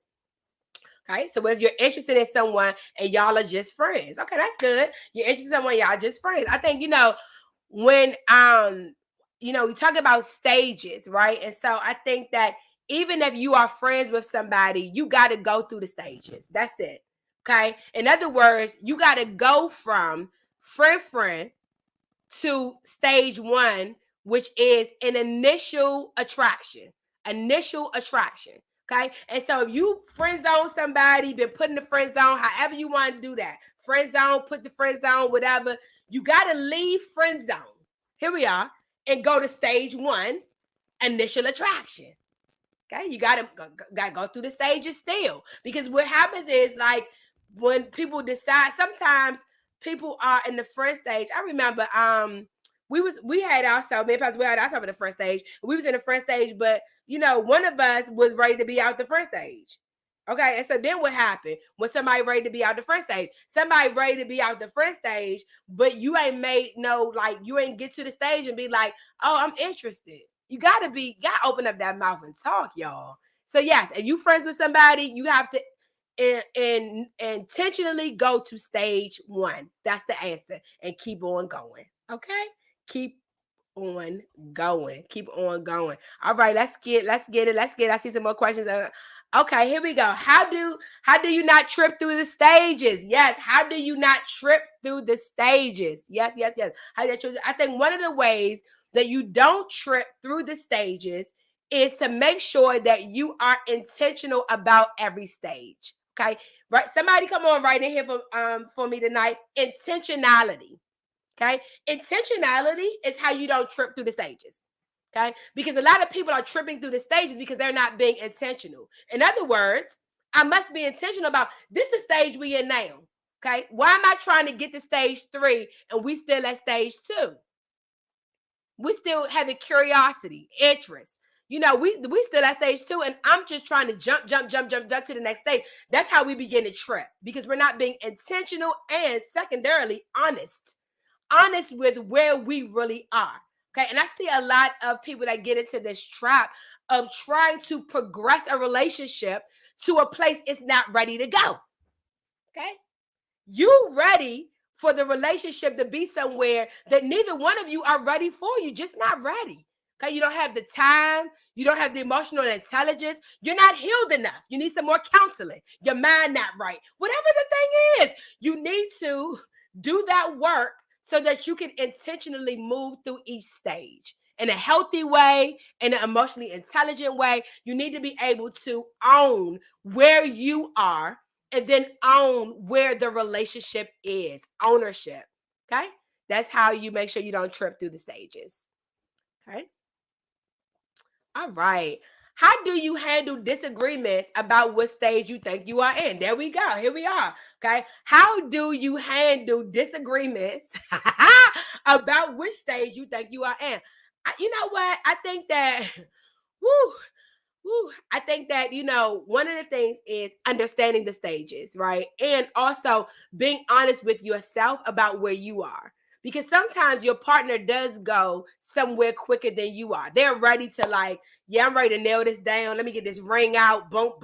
Okay, so if you're interested in someone and y'all are just friends, okay, that's good. You're interested in someone, y'all just friends. I think, when we talk about stages, right? And so I think that even if you are friends with somebody, you got to go through the stages. That's it. Okay. In other words, you got to go from friend to stage 1, which is an initial attraction. Okay. And so if you friend zone somebody, been put in the friend zone, however you want to do that, friend zone, put the friend zone, whatever, you got to leave friend zone. Here we are, and go to stage 1, initial attraction. Okay. You got to go through the stages still, because what happens is, like, when people decide, sometimes people are in the first stage. I remember we had also in the first stage. We was in the first stage, but one of us was ready to be out the first stage. Okay, and so then what happened? When somebody ready to be out the first stage, but you ain't made you ain't get to the stage and be like, oh, I'm interested. you gotta open up that mouth and talk, y'all. So yes, if you friends with somebody, you have to intentionally go to stage 1. That's the answer, and keep on going. Okay, keep on going. Keep on going. All right, let's get it. I see some more questions. Okay, here we go. How do you not trip through the stages? Yes. How do you not trip through the stages? Yes. How do you I think one of the ways that you don't trip through the stages is to make sure that you are intentional about every stage. Okay, right? Somebody come on right in here for me tonight. Intentionality. Okay, intentionality is how you don't trip through the stages. Okay, because a lot of people are tripping through the stages because they're not being intentional. In other words, I must be intentional about this. The stage we in now. Okay, why am I trying to get to stage 3 and we still at stage 2? We still having curiosity, interest. You know, we still at stage 2, and I'm just trying to jump to the next stage. That's how we begin to trip, because we're not being intentional and secondarily honest with where we really are. Okay. And I see a lot of people that get into this trap of trying to progress a relationship to a place it's not ready to go. Okay. You ready for the relationship to be somewhere that neither one of you are ready for. You just not ready. Okay. You don't have the time. You don't have the emotional intelligence. You're not healed enough. You need some more counseling. Your mind not right. Whatever the thing is, you need to do that work so that you can intentionally move through each stage in a healthy way, in an emotionally intelligent way. You need to be able to own where you are and then own where the relationship is. Ownership. Okay. That's how you make sure you don't trip through the stages. Okay. All right. How do you handle disagreements about what stage you think you are in? There we go. Here we are. Okay. How do you handle disagreements about which stage you think you are in? You know what? I think that, I think that, one of the things is understanding the stages, right? And also being honest with yourself about where you are. Because sometimes your partner does go somewhere quicker than you are. They're ready to yeah, I'm ready to nail this down. Let me get this ring out, bump.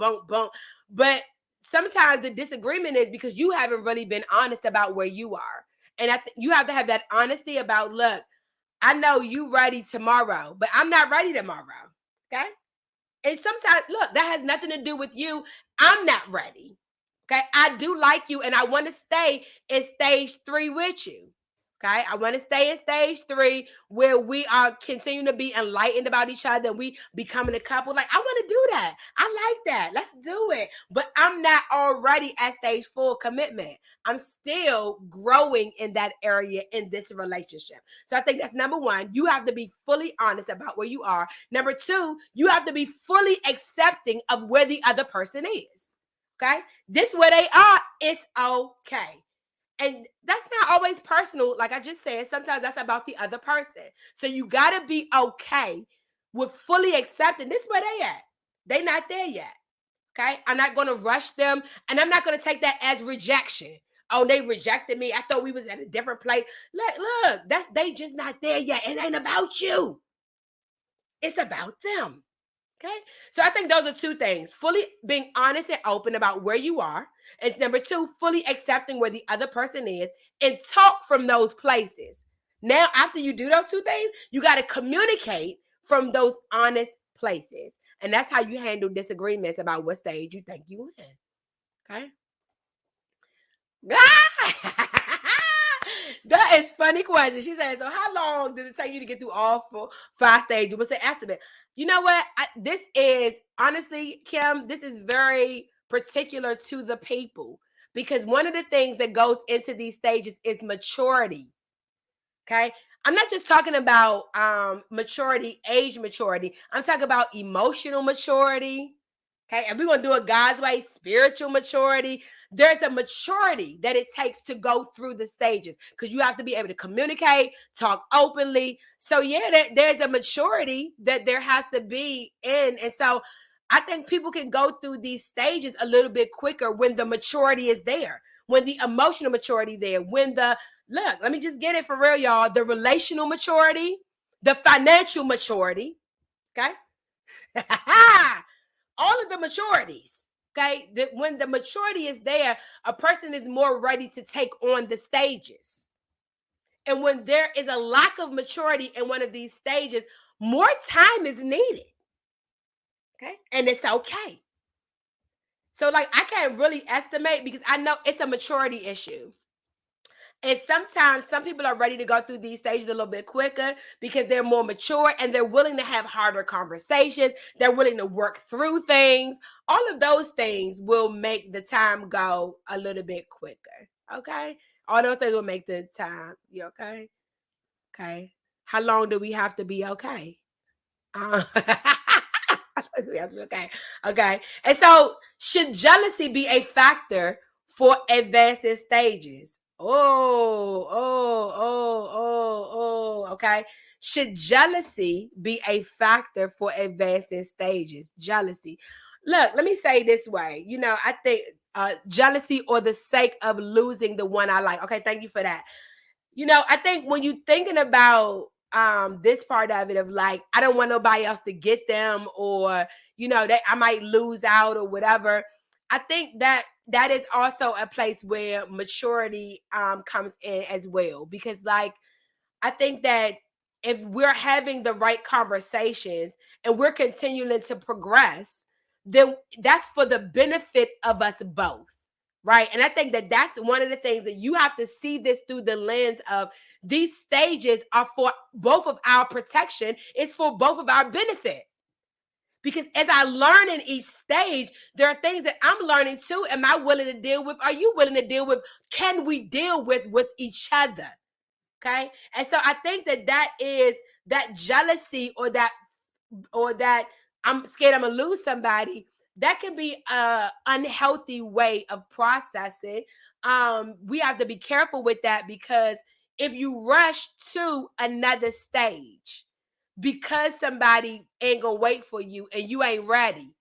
But sometimes the disagreement is because you haven't really been honest about where you are. And you have to have that honesty about, look, I know you ready tomorrow, but I'm not ready tomorrow. Okay. And sometimes, look, that has nothing to do with you. I'm not ready. Okay. I do like you and I want to stay in stage 3 with you. Okay. I want to stay in stage 3 where we are continuing to be enlightened about each other and we becoming a couple. Like, I want to do that. I like that. Let's do it. But I'm not already at stage 4 commitment. I'm still growing in that area in this relationship. So I think that's number 1. You have to be fully honest about where you are. Number 2, you have to be fully accepting of where the other person is. Okay. This where they are. It's okay. And that's not always personal. Like I just said, sometimes that's about the other person. So you got to be okay with fully accepting this where they at. They not there yet. Okay. I'm not going to rush them. And I'm not going to take that as rejection. Oh, they rejected me. I thought we was at a different place. Look, they just not there yet. It ain't about you. It's about them. Okay. So I think those are 2 things. Fully being honest and open about where you are. And number 2, fully accepting where the other person is and talk from those places. Now, after you do those 2 things, you got to communicate from those honest places. And that's how you handle disagreements about what stage you think you in. Okay. That is funny question. She said, so how long does it take you to get through all 5 stages? What's the estimate? You know what? This is, honestly, Kim, this is very particular to the people. Because one of the things that goes into these stages is maturity. Okay? I'm not just talking about maturity, age maturity. I'm talking about emotional maturity. Okay, and we're going to do it God's way, spiritual maturity. There's a maturity that it takes to go through the stages because you have to be able to communicate, talk openly. So yeah, there's a maturity that there has to be in. And so I think people can go through these stages a little bit quicker when the maturity is there, when the emotional maturity there, when look, let me just get it for real, y'all. The relational maturity, the financial maturity. Okay. All of the maturities. Okay. When the maturity is there, a person is more ready to take on the stages. And when there is a lack of maturity in one of these stages, more time is needed. Okay. And it's okay. So, like, I can't really estimate because I know it's a maturity issue. And sometimes some people are ready to go through these stages a little bit quicker because they're more mature and they're willing to have harder conversations. They're willing to work through things. All of those things will make the time go a little bit quicker. Okay. All those things will make the time. You okay? Okay. How long do we have to be okay? We have to be okay. Okay. And so, should jealousy be a factor for advancing stages? Okay. Should jealousy be a factor for advancing stages? Jealousy. Look, let me say it this way. I think jealousy or the sake of losing the one I like. Okay, thank you for that. I think when you're thinking about this part of it of like, I don't want nobody else to get them, or that I might lose out or whatever. I think that is also a place where maturity comes in as well, because like I think that if we're having the right conversations and we're continuing to progress, then that's for the benefit of us both. Right. And I think that that's one of the things that you have to see this through the lens of these stages are for both of our protection, it's for both of our benefit. Because as I learn in each stage, there are things that I'm learning too. Am I willing to deal with? Are you willing to deal with? Can we deal with each other? Okay. And so I think that is that jealousy or that I'm scared I'm gonna lose somebody. That can be a unhealthy way of processing. We have to be careful with that, because if you rush to another stage because somebody ain't gonna wait for you and you ain't ready,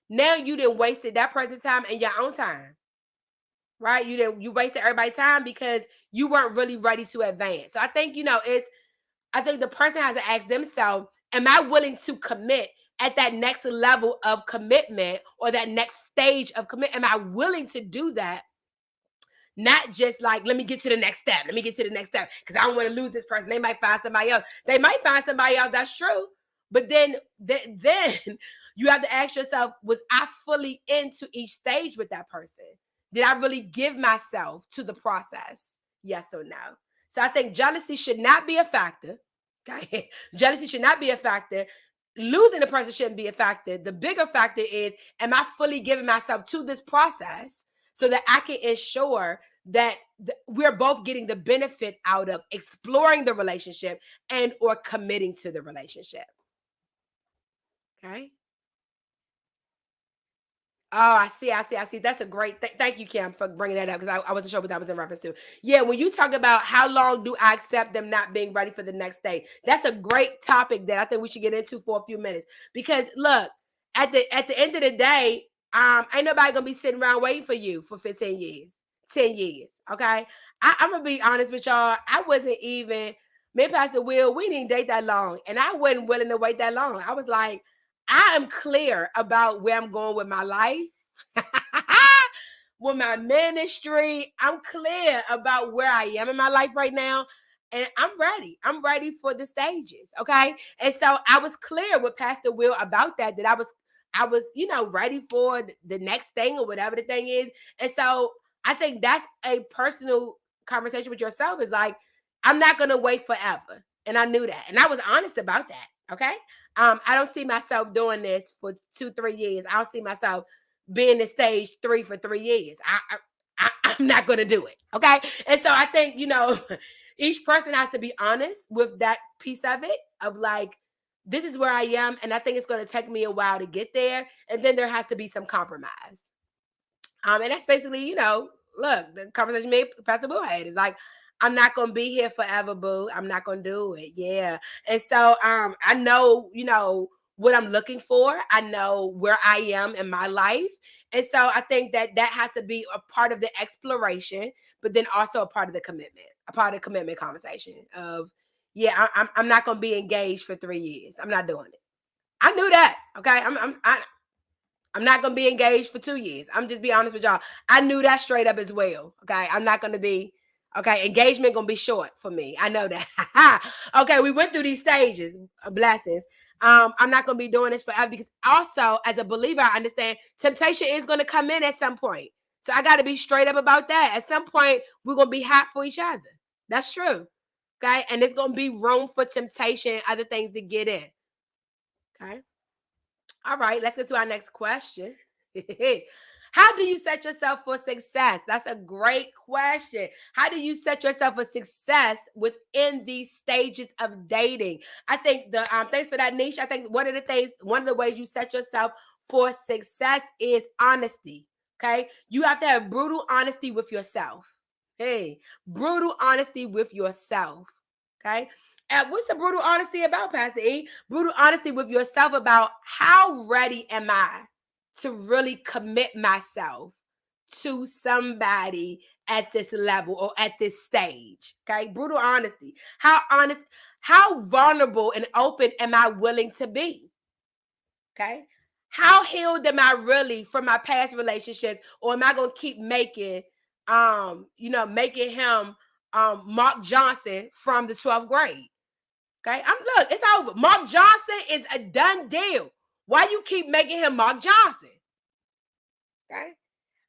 now you done wasted that person's time and your own time. Right? You wasted everybody's time because you weren't really ready to advance. So I think, I think the person has to ask themselves, am I willing to commit at that next level of commitment or that next stage of commitment? Am I willing to do that? Not just like, let me get to the next step. Let me get to the next step because I don't want to lose this person. They might find somebody else. They might find somebody else. That's true. But then you have to ask yourself, was I fully into each stage with that person? Did I really give myself to the process? Yes or no? So I think jealousy should not be a factor. Okay? Jealousy should not be a factor. Losing the person shouldn't be a factor. The bigger factor is, am I fully giving myself to this process so that I can ensure that we're both getting the benefit out of exploring the relationship and or committing to the relationship? Okay. Oh, I see. That's a great. Thank you, Kim, for bringing that up, because I wasn't sure what that was in reference to. Yeah, when you talk about how long do I accept them not being ready for the next day, that's a great topic that I think we should get into for a few minutes. Because look, at the end of the day, ain't nobody gonna be sitting around waiting for you for 15 years, 10 years. Okay, I'm gonna be honest with y'all. I wasn't even me and Pastor Will. We didn't date that long, and I wasn't willing to wait that long. I was like, I am clear about where I'm going with my life, with my ministry. I'm clear about where I am in my life right now. And I'm ready. I'm ready for the stages. Okay. And so I was clear with Pastor Will about that I was, ready for the next thing or whatever the thing is. And so I think that's a personal conversation with yourself, is like, I'm not going to wait forever. And I knew that. And I was honest about that. Okay. I don't see myself doing this for 2-3 years. I don't see myself being in stage 3 for 3 years. I'm not going to do it. Okay. And so I think, each person has to be honest with that piece of it, of like, this is where I am. And I think it's going to take me a while to get there. And then there has to be some compromise. And that's basically, look, the conversation me Pastor Boo had is like, I'm not gonna be here forever, boo. I'm not gonna do it. Yeah. And so I know, what I'm looking for. I know where I am in my life. And so I think that has to be a part of the exploration, but then also a part of the commitment, a part of the commitment conversation of, yeah, I'm not gonna be engaged for 3 years. I'm not doing it. I knew that. Okay. I'm not gonna be engaged for 2 years. I'm just be honest with y'all. I knew that straight up as well. Okay. I'm not gonna be okay. Engagement gonna be short for me. I know that. Okay, we went through these stages, blessings. I'm not gonna be doing this forever because also as a believer, I understand temptation is gonna come in at some point. So I gotta be straight up about that. At some point, we're gonna be hot for each other. That's true. Okay. And there's gonna be room for temptation, other things to get in. Okay. All right, let's get to our next question. How do you set yourself for success? That's a great question. How do you set yourself for success within these stages of dating? I think the thanks for that, niche. I think one of the ways you set yourself for success is honesty. Okay, you have to have brutal honesty with yourself. Hey, brutal honesty with yourself. Okay, what's the brutal honesty about, Pastor E? Brutal honesty with yourself about how ready am I to really commit myself to somebody at this level or at this stage. Okay, brutal honesty. How honest, how vulnerable and open am I willing to be? Okay, how healed am I really from my past relationships, or am I gonna keep making making him Mark Johnson from the 12th grade? Okay, look, it's over. Mark Johnson is a done deal. Why you keep making him Mark Johnson? Okay.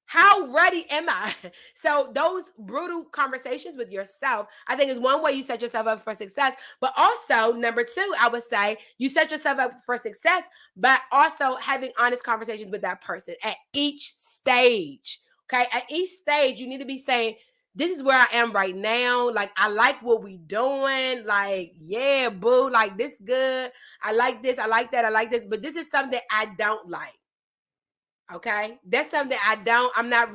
How ready am I? So those brutal conversations with yourself, I think, is one way you set yourself up for success. But also, number two, I would say you set yourself up for success by also having honest conversations with that person at each stage. Okay. At each stage, you need to be saying, this is where I am right now. Like, I like what we doing. Like, yeah, boo, like this good. I like this. I like that. I like this. But this is something I don't like. Okay. That's something I'm not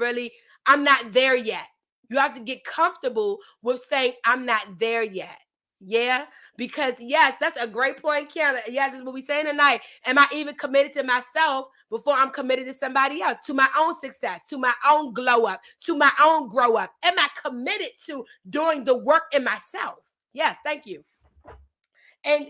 there yet. You have to get comfortable with saying, I'm not there yet. Yeah. Because yes, that's a great point, Kiana. Yes, that's what we're saying tonight. Am I even committed to myself before I'm committed to somebody else, to my own success, to my own glow up, to my own grow up? Am I committed to doing the work in myself? Yes. Thank you. And,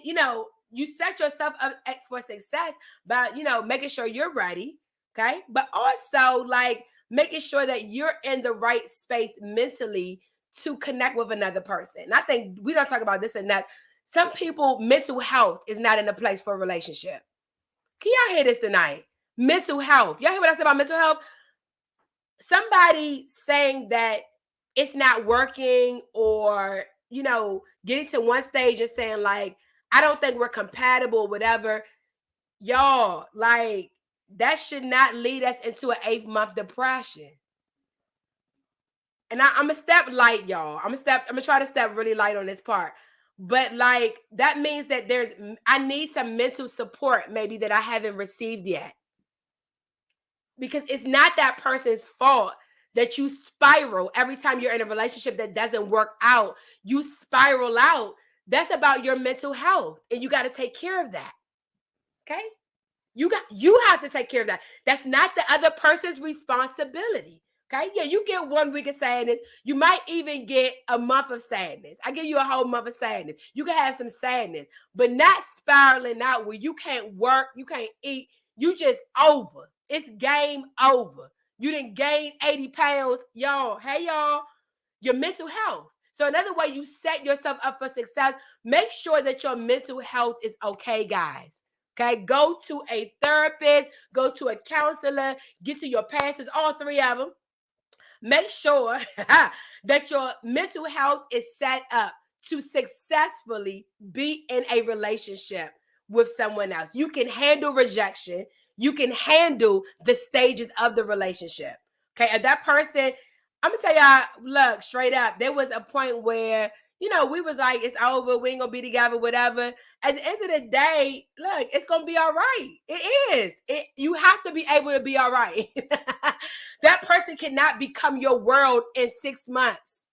you set yourself up for success by, making sure you're ready. Okay. But also, like, making sure that you're in the right space mentally to connect with another person. And I think we don't talk about this and that. Some people, mental health is not in a place for a relationship. Can y'all hear this tonight? Mental health. Y'all hear what I said about mental health? Somebody saying that it's not working, or, getting to one stage and saying, like, I don't think we're compatible, whatever. Y'all, like, that should not lead us into an 8-month depression. And I'm gonna step light, y'all. I'm gonna try to step really light on this part. But, like, that means that I need some mental support maybe that I haven't received yet. Because it's not that person's fault that you spiral every time you're in a relationship that doesn't work out. You spiral out. That's about your mental health, and you got to take care of that. Okay? You have to take care of that. That's not the other person's responsibility. Okay? Yeah, you get 1 week of sadness. You might even get a month of sadness. I give you a whole month of sadness. You can have some sadness, but not spiraling out where you can't work, you can't eat, you just over. It's game over. You didn't gain 80 pounds. Y'all, hey, y'all, your mental health. So another way you set yourself up for success, make sure that your mental health is okay, guys. Okay, go to a therapist, go to a counselor, get to your pastors, all three of them. Make sure that your mental health is set up to successfully be in a relationship with someone else. You can handle rejection. You can handle the stages of the relationship. Okay, and that person, I'm gonna tell y'all, look, straight up, there was a point where, we was like, it's over, we ain't gonna be together, whatever. At the end of the day, look, it's gonna be all right. It is. You have to be able to be all right. That person cannot become your world in 6 months.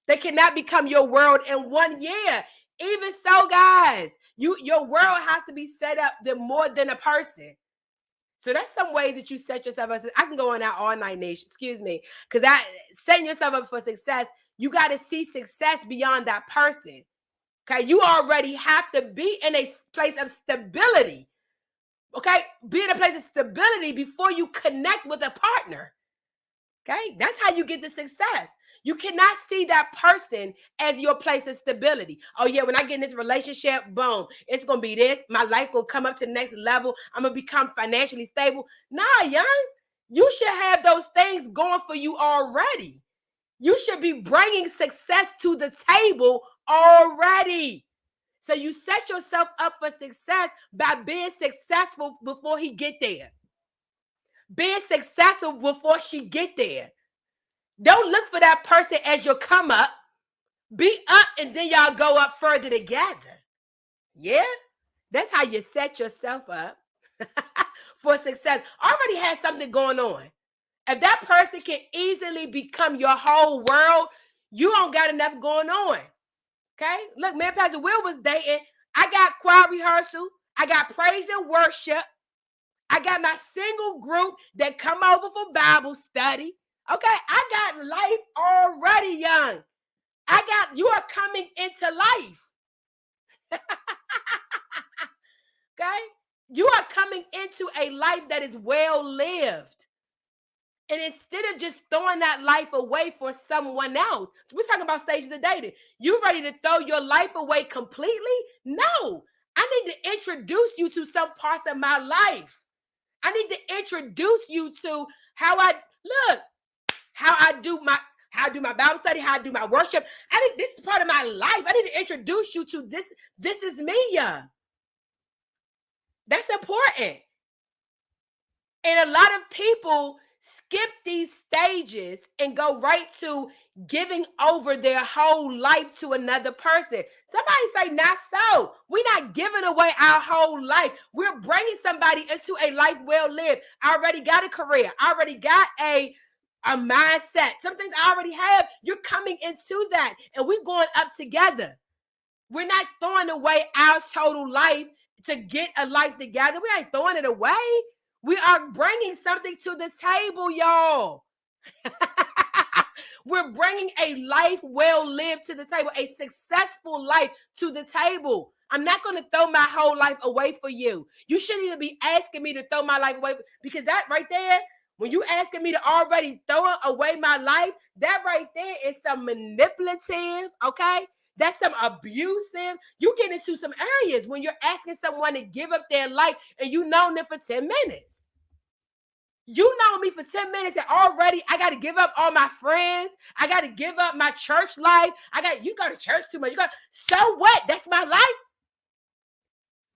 They cannot become your world in 1 year. Even so, guys, your world has to be set up more than a person. So that's some ways that you set yourself up. I can go on that all night, Nation. Excuse me. Because setting yourself up for success, you got to see success beyond that person. Okay, you already have to be in a place of stability. Okay, be in a place of stability before you connect with a partner. Okay, that's how you get the success. You cannot see that person as your place of stability. Oh yeah, when I get in this relationship, boom, it's gonna be this. My life will come up to the next level. I'm gonna become financially stable. Nah, young, you should have those things going for you already. You should be bringing success to the table already. So you set yourself up for success by being successful before he get there. Being successful before she get there. Don't look for that person as your come up. Be up and then y'all go up further together. Yeah? That's how you set yourself up for success. Already has something going on. If that person can easily become your whole world, you don't got enough going on. Okay? Look, man, Pastor Will was dating. I got choir rehearsal. I got praise and worship. I got my single group that come over for Bible study. Okay, I got life already, young. You are coming into life. Okay? You are coming into a life that is well lived. And instead of just throwing that life away for someone else, we're talking about stages of dating. You ready to throw your life away completely? No. I need to introduce you to some parts of my life. I need to introduce you to how I do my Bible study, how I do my worship. This is part of my life. I need to introduce you to this. This is me, yeah. That's important. And a lot of people skip these stages and go right to giving over their whole life to another person. Somebody say, not so. We're not giving away our whole life. We're bringing somebody into a life well lived. I already got a career. I already got a mindset. Some things I already have. You're coming into that and we're going up together. We're not throwing away our total life to get a life together. We ain't throwing it away. We are bringing something to the table, y'all. We're bringing a life well lived to the table, a successful life to the table. I'm not going to throw my whole life away for you. You shouldn't even be asking me to throw my life away, because that right there, when you asking me to already throw away my life, that right there is some manipulative, okay? That's some abusive. You get into some areas when you're asking someone to give up their life and you know them for 10 minutes. You know me for 10 minutes and already I got to give up all my friends. I got to give up my church life. You go to church too much. So what? That's my life.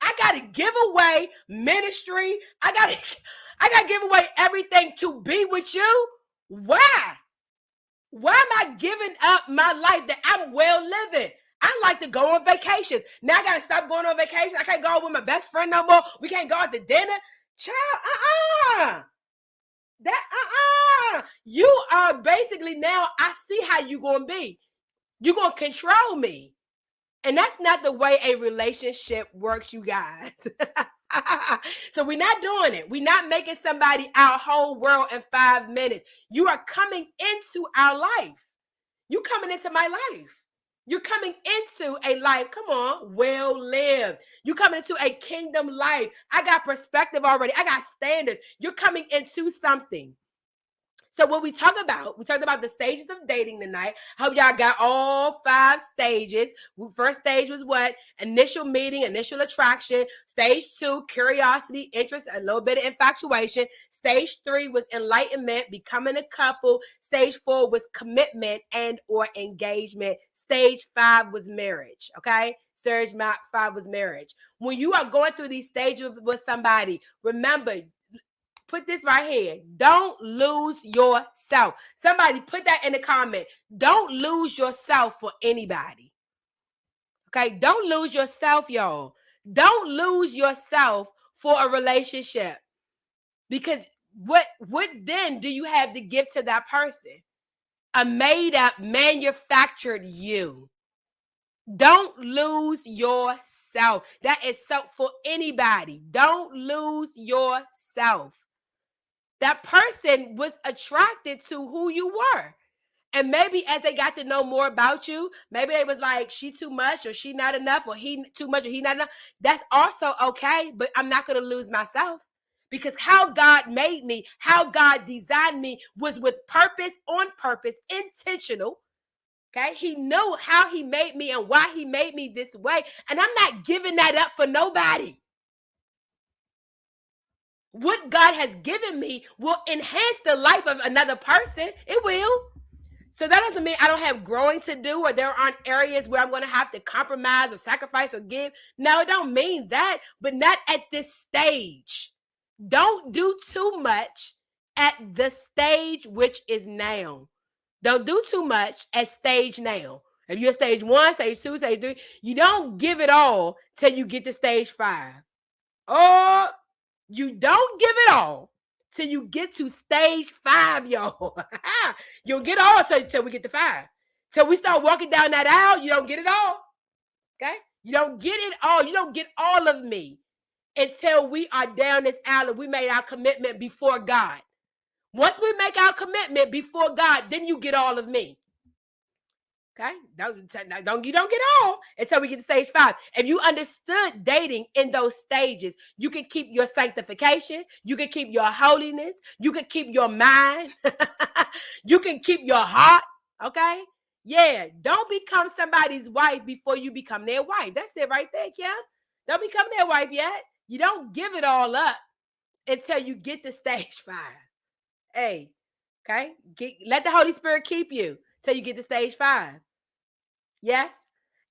I got to give away ministry. I got to give away everything to be with you. Why? Why am I giving up my life that I'm well living? I like to go on vacations. Now I got to stop going on vacation. I can't go with my best friend no more. We can't go out to dinner. Child, you are basically, now I see how you going to be. You're going to control me. And that's not the way a relationship works, you guys. So we're not doing it. We're not making somebody our whole world in 5 minutes. You are coming into our life. You coming into my life. You're coming into a life, come on, well lived. You're coming into a kingdom life. I got perspective already. I got standards. You're coming into something. So when we talked about the stages of dating tonight. Hope y'all got all 5 stages. First stage was what? Initial meeting, initial attraction. Stage 2, curiosity, interest, a little bit of infatuation. Stage 3 was enlightenment, becoming a couple. Stage 4 was commitment and or engagement. Stage 5 was marriage, okay? Stage 5 was marriage. When you are going through these stages with somebody, remember, put this right here. Don't lose yourself. Somebody put that in the comment. Don't lose yourself for anybody. Okay? Don't lose yourself, y'all. Don't lose yourself for a relationship. Because what then do you have to give to that person? A made up, manufactured you. Don't lose yourself. That is so for anybody. Don't lose yourself. That person was attracted to who you were. And maybe as they got to know more about you, maybe they was like, she too much or she not enough or he too much or he not enough. That's also okay, but I'm not going to lose myself because how God made me, how God designed me was with purpose, on purpose, intentional. Okay. He knew how he made me and why he made me this way. And I'm not giving that up for nobody. What God has given me will enhance the life of another person. It will. So that doesn't mean I don't have growing to do or there aren't areas where I'm going to have to compromise or sacrifice or give. No, it don't mean that, but not at this stage. Don't do too much at the stage which is now. Don't do too much at stage now. If you're stage 1, stage 2, stage 3, you don't give it all till you get to stage 5. Or you don't give it all till you get to stage 5, y'all. You'll get all till we get to 5. Till we start walking down that aisle, you don't get it all. Okay? You don't get it all. You don't get all of me until we are down this aisle and we made our commitment before God. Once we make our commitment before God, then you get all of me. Okay, you don't get all until we get to stage 5. If you understood dating in those stages, you can keep your sanctification, you can keep your holiness, you can keep your mind, you can keep your heart. Okay, yeah, don't become somebody's wife before you become their wife. That's it right there, Kim. Don't become their wife yet. You don't give it all up until you get to stage 5. Hey, okay, let the Holy Spirit keep you till you get to stage 5. Yes.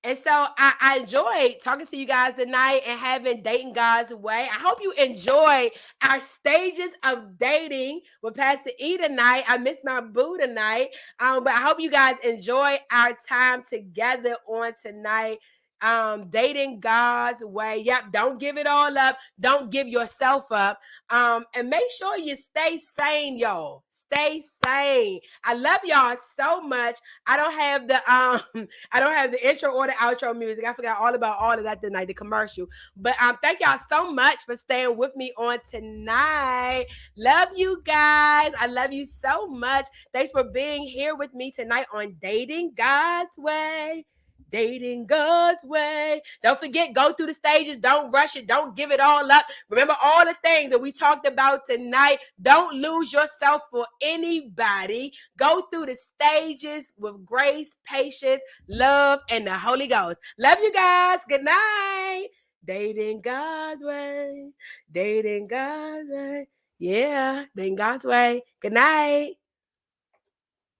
And so I enjoyed talking to you guys tonight and having Dating God's Way. I hope you enjoy our stages of dating with Pastor E tonight. I missed my boo tonight. But I hope you guys enjoy our time together on tonight. Dating God's Way. Yep, don't give it all up. Don't give yourself up. And make sure you stay sane, y'all. Stay sane. I love y'all so much. I don't have the intro or the outro music. I forgot all about all of that tonight, the commercial. But thank y'all so much for staying with me on tonight. Love you guys. I love you so much. Thanks for being here with me tonight on Dating God's Way. Dating God's Way. Don't forget, go through the stages. Don't rush it. Don't give it all up. Remember all the things that we talked about tonight. Don't lose yourself for anybody. Go through the stages with grace, patience, love, and the Holy Ghost. Love you guys. Good night. Dating God's Way. Dating God's Way. Yeah, dating God's Way. Good night.